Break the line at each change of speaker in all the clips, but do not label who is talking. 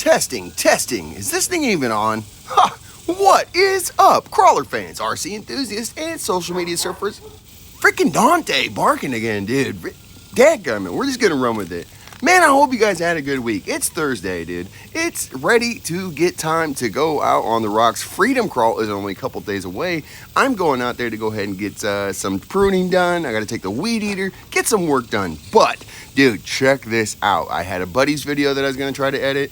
Testing. Is this thing even on? Ha! What is up, crawler fans, RC enthusiasts, and social media surfers? Freaking Dante barking again, dude. Dadgummit, we're just gonna run with it. Man, I hope you guys had a good week. It's Thursday, dude. It's ready to get time to go out on the rocks. Freedom Crawl is only a couple days away. I'm going out there to go ahead and get some pruning done. I gotta take the weed eater, get some work done. But, dude, check this out. I had a buddy's video that I was gonna try to edit.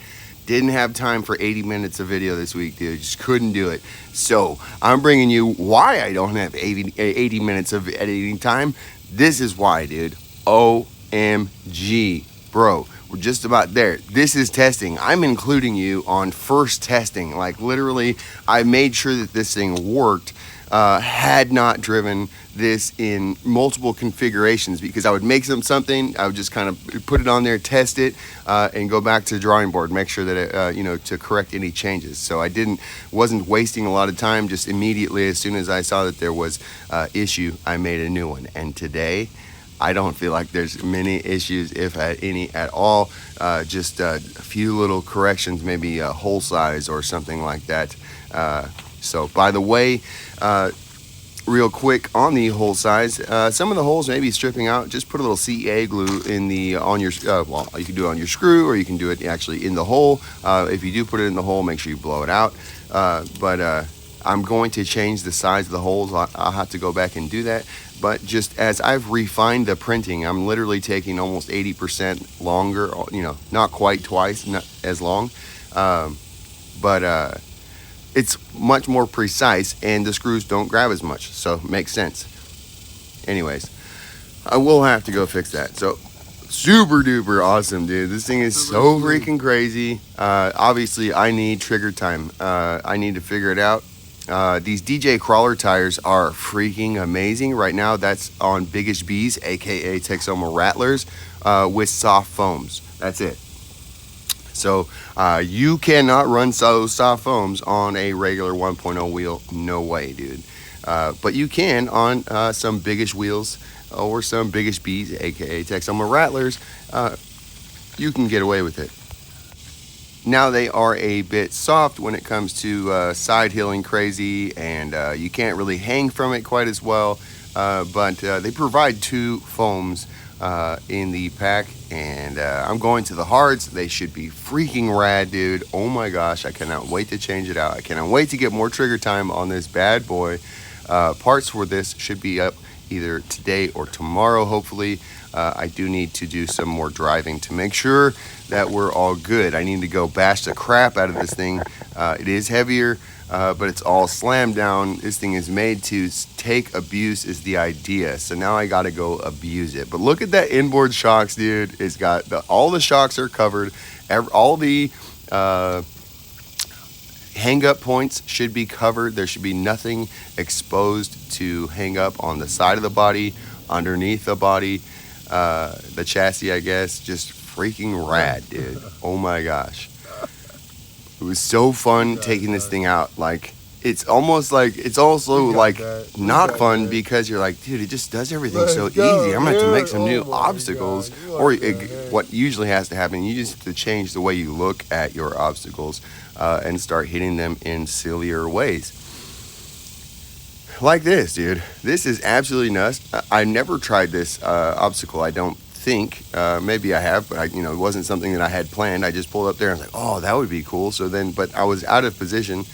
Didn't have time for 80 minutes of video this week, dude. Just couldn't do it. So I'm bringing you why I don't have 80 minutes of editing time. This is why, dude. OMG. Bro, we're just about there. This is testing. I'm including you on first testing. Like, literally, I made sure that this thing worked. Had not driven this in multiple configurations, because I would make something, I would just kind of put it on there, test it, and go back to the drawing board, make sure that it, to correct any changes. So I wasn't wasting a lot of time. Just immediately, as soon as I saw that there was issue, I made a new one. And today, I don't feel like there's many issues, if any at all. Just a few little corrections, maybe a hole size or something like that. So by the way, real quick on the hole size, some of the holes may be stripping out. Just put a little CA glue on your, well, you can do it on your screw, or you can do it actually in the hole. If you do put it in the hole, make sure you blow it out. But I'm going to change the size of the holes. I'll have to go back and do that. But just as I've refined the printing, I'm literally taking almost 80% longer, not quite twice, not as long. But it's much more precise, and the screws don't grab as much, so it makes sense. Anyways, I will have to go fix that. So super duper awesome, dude. This thing is so freaking crazy. Obviously, I need trigger time. I need to figure it out. These DJ crawler tires are freaking amazing. Right now, that's on Biggest Bees, aka Texoma Rattlers, with soft foams. That's it. So you cannot run soft foams on a regular 1.0 wheel. No way, dude. But you can on some Biggest wheels or some Biggest Bees, aka Texoma Rattlers. You can get away with it. Now they are a bit soft when it comes to side hilling crazy, and you can't really hang from it quite as well. But they provide two foams in the pack, and I'm going to the hards. They should be freaking rad, dude. Oh my gosh, I cannot wait to change it out. I cannot wait to get more trigger time on this bad boy. Parts for this should be up either today or tomorrow, hopefully. I do need to do some more driving to make sure that we're all good. I need to go bash the crap out of this thing. It is heavier, but it's all slammed down. This thing is made to take abuse is the idea. So now I got to go abuse it. But look at that inboard shocks, dude. It's got all the shocks are covered. All the hang up points should be covered. There should be nothing exposed to hang up on the side of the body, underneath the body. The chassis, I guess, just freaking rad, dude. Oh my gosh. It was so fun taking this thing out. Like, it's almost like, it's also like not fun, because you're like, dude, it just does everything so easy. I'm gonna have to make some new obstacles, or what usually has to happen, you just have to change the way you look at your obstacles and start hitting them in sillier ways. Like this, dude. This is absolutely nuts. I never tried this obstacle, I don't think. Maybe I have, but it wasn't something that I had planned. I just pulled up there and I was like, oh, that would be cool. So then, but I was out of position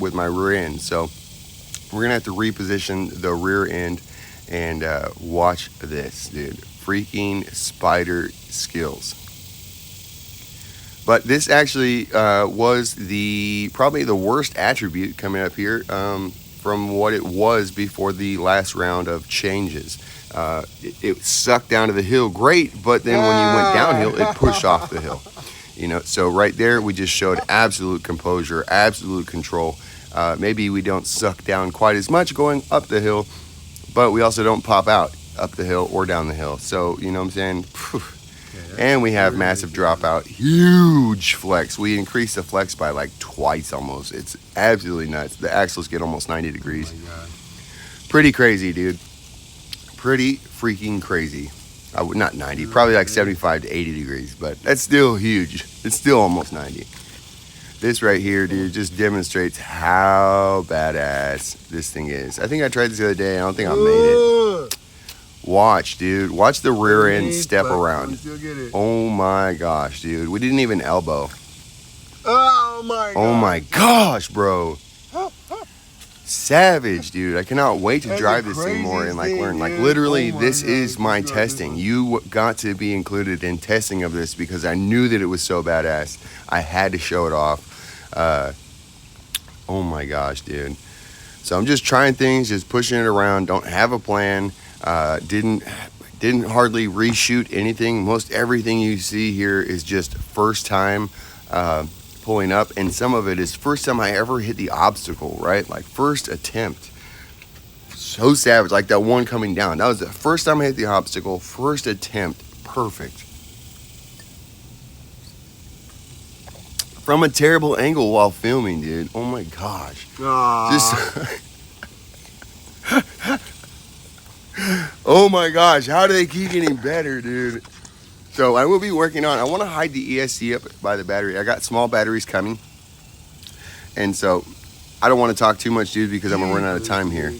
with my rear end. So we're gonna have to reposition the rear end, and watch this, dude. Freaking spider skills. But this actually was probably the worst attribute coming up here. From what it was before the last round of changes. It sucked down to the hill great, but then when you went downhill, it pushed off the hill. So right there, we just showed absolute composure, absolute control. Maybe we don't suck down quite as much going up the hill, but we also don't pop out up the hill or down the hill. So, you know what I'm saying? And we have massive dropout, huge flex. We increased the flex by like twice almost. It's absolutely nuts. The axles get almost 90 degrees. Pretty crazy, dude. Pretty freaking crazy. I would not 90, probably like 75 to 80 degrees, but that's still huge. It's still almost 90. This right here, dude, just demonstrates how badass this thing is. I think I tried this the other day. I don't think I made it. Watch, dude. Watch the rear end step around. Oh my gosh, dude. We didn't even elbow.
Oh my god.
Oh my gosh, bro. Savage, dude. I cannot wait to drive this thing more and like learn. Like literally, this is my testing. You got to be included in testing of this because I knew that it was so badass. I had to show it off. Oh my gosh, dude. So I'm just trying things, just pushing it around. Don't have a plan. Didn't hardly reshoot anything. Most everything you see here is just first time pulling up, and some of it is first time I ever hit the obstacle, right? Like first attempt. So savage, like that one coming down. That was the first time I hit the obstacle, first attempt, perfect. From a terrible angle while filming, dude. Oh my gosh. Just oh my gosh, how do they keep getting better, dude? So I will be working on, I want to hide the ESC up by the battery. I got small batteries coming. And so I don't want to talk too much, dude, because I'm going to run out of time here.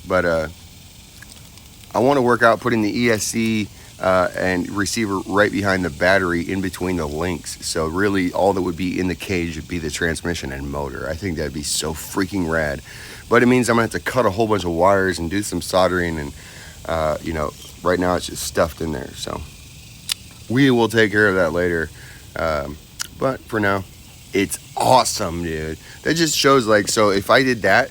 But I want to work out putting the ESC and receiver right behind the battery in between the links. So really all that would be in the cage would be the transmission and motor. I think that'd be so freaking rad. But it means I'm going to have to cut a whole bunch of wires and do some soldering. And, you know, right now it's just stuffed in there. So we will take care of that later. But for now, it's awesome, dude. That just shows, like, so if I did that,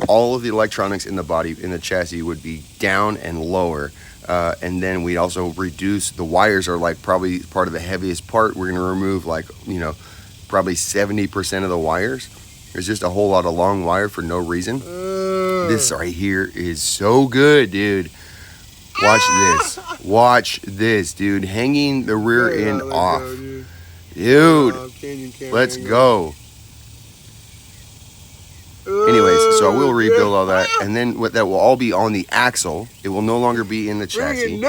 all of the electronics in the body, in the chassis, would be down and lower. And then we'd also reduce, the wires are like probably part of the heaviest part. We're going to remove like, you know, probably 70% of the wires. There's just a whole lot of long wire for no reason. This right here is so good, dude. Watch this. Watch this, dude. Hanging the rear end off. Dude, let's go. Anyways, so I will rebuild all that, and then what that will all be on the axle. It will no longer be in the chassis.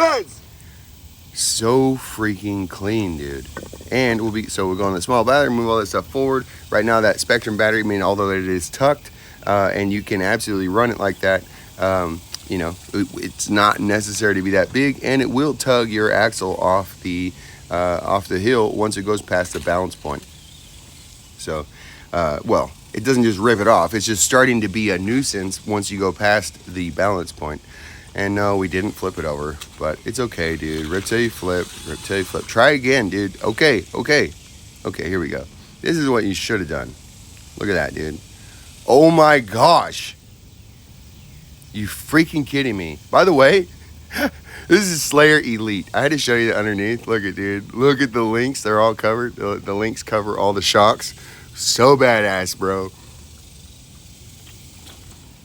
So freaking clean, dude. And we'll be, so we'll go on the small battery, move all that stuff forward. Right now that Spectrum battery, I mean, although it is tucked, and you can absolutely run it like that, you know, it's not necessary to be that big, and it will tug your axle off the hill once it goes past the balance point. So, well, it doesn't just rip it off. It's just starting to be a nuisance once you go past the balance point. And no, we didn't flip it over, but it's okay, dude. Rip till you flip, rip till you flip. Try again, dude. Okay, here we go. This is what you should have done. Look at that, dude. Oh my gosh. You freaking kidding me? By the way, this is Slayer Elite. I had to show you the underneath. Look at, dude. Look at the links. They're all covered. The links cover all the shocks. So badass, bro.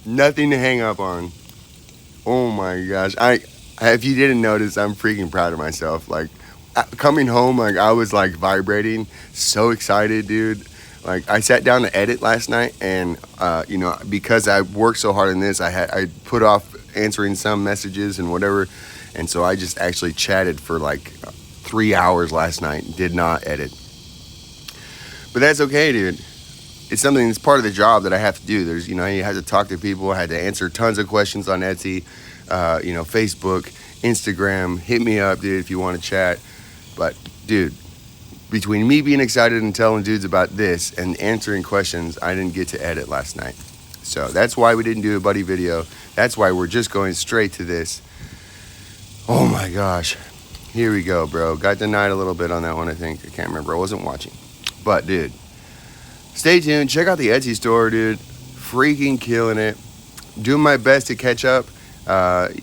Nothing to hang up on. Oh my gosh. If you didn't notice, I'm freaking proud of myself. Like, coming home, like, I was like vibrating. So excited, dude. Like, I sat down to edit last night, and you know, because I worked so hard on this, I put off answering some messages and whatever, and so I just actually chatted for like 3 hours last night and did not edit. But that's okay, dude. It's something that's part of the job that I have to do. There's, you know, you have to talk to people. I had to answer tons of questions on Etsy, you know, Facebook, Instagram. Hit me up, dude, if you want to chat. But, dude, between me being excited and telling dudes about this and answering questions, I didn't get to edit last night. So that's why we didn't do a buddy video. That's why we're just going straight to this. Oh my gosh. Here we go, bro. Got denied a little bit on that one, I think. I can't remember. I wasn't watching. But, dude, stay tuned. Check out the Etsy store, dude. Freaking killing it. Doing my best to catch up. I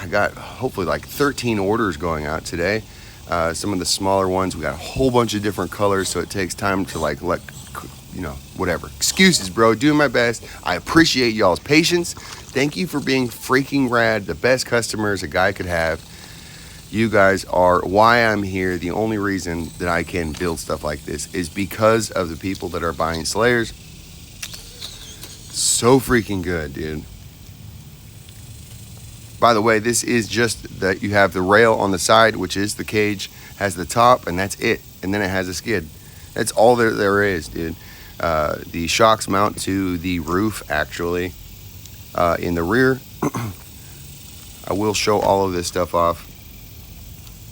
got hopefully like 13 orders going out today. Some of the smaller ones, we got a whole bunch of different colors, so it takes time to like let, you know, whatever. Excuses, bro. Doing my best. I appreciate y'all's patience. Thank you for being freaking rad. The best customers a guy could have. You guys are why I'm here. The only reason that I can build stuff like this is because of the people that are buying Slayers. So freaking good, dude. By the way, this is just that you have the rail on the side, which is the cage, has the top, and that's it. And then it has a skid. That's all there is, dude. The shocks mount to the roof, actually. In the rear, I will show all of this stuff off.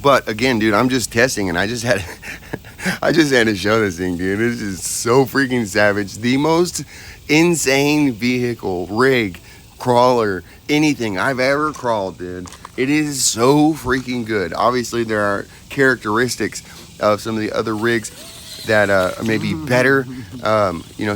But again, dude, I'm just testing, and I just had to show this thing, dude. This is so freaking savage. The most insane vehicle, rig, crawler, anything I've ever crawled, dude. It is so freaking good. Obviously, there are characteristics of some of the other rigs that may be better,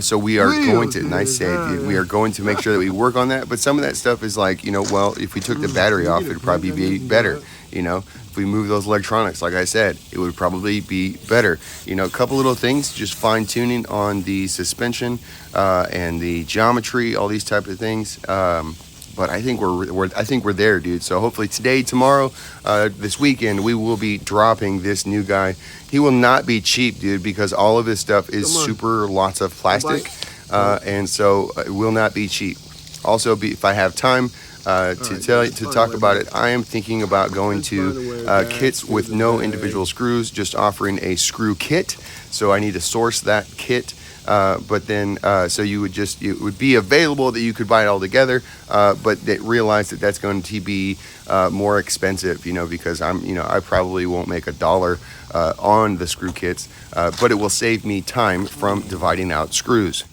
so we are going to, nice save, dude. We are going to make sure that we work on that. But some of that stuff is like, well, if we took the battery off, it'd probably be better, If we move those electronics, like I said, it would probably be better. A couple little things, just fine tuning on the suspension and the geometry, all these types of things. But I think we're there, dude. So hopefully today, tomorrow, this weekend, we will be dropping this new guy. He will not be cheap, dude, because all of this stuff is super lots of plastic, and so it will not be cheap. Also, if I have time to talk about it, I am thinking about going to kits with no individual screws, just offering a screw kit. So I need to source that kit. But then, so it would be available that you could buy it all together, but they realize that that's going to be more expensive, because I probably won't make $1 on the screw kits, but it will save me time from dividing out screws.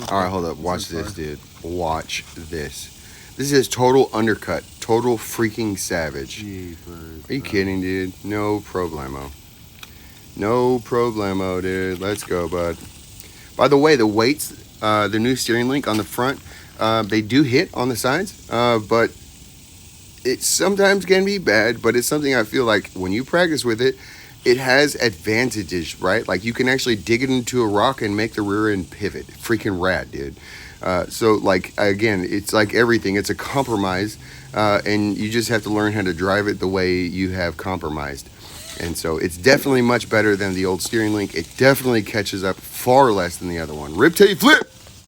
All right, hold up. Watch this, dude. Watch this. This is total undercut. Total freaking savage. Are you kidding, dude? No problemo. No problemo, dude. Let's go, bud. By the way, the weights, the new steering link on the front, they do hit on the sides, but it sometimes can be bad, but it's something I feel like when you practice with it, it has advantages, right? Like you can actually dig it into a rock and make the rear end pivot. Freaking rad, dude. So like, again, it's like everything. It's a compromise, and you just have to learn how to drive it the way you have compromised. And so it's definitely much better than the old steering link. It definitely catches up far less than the other one. Rip till you flip!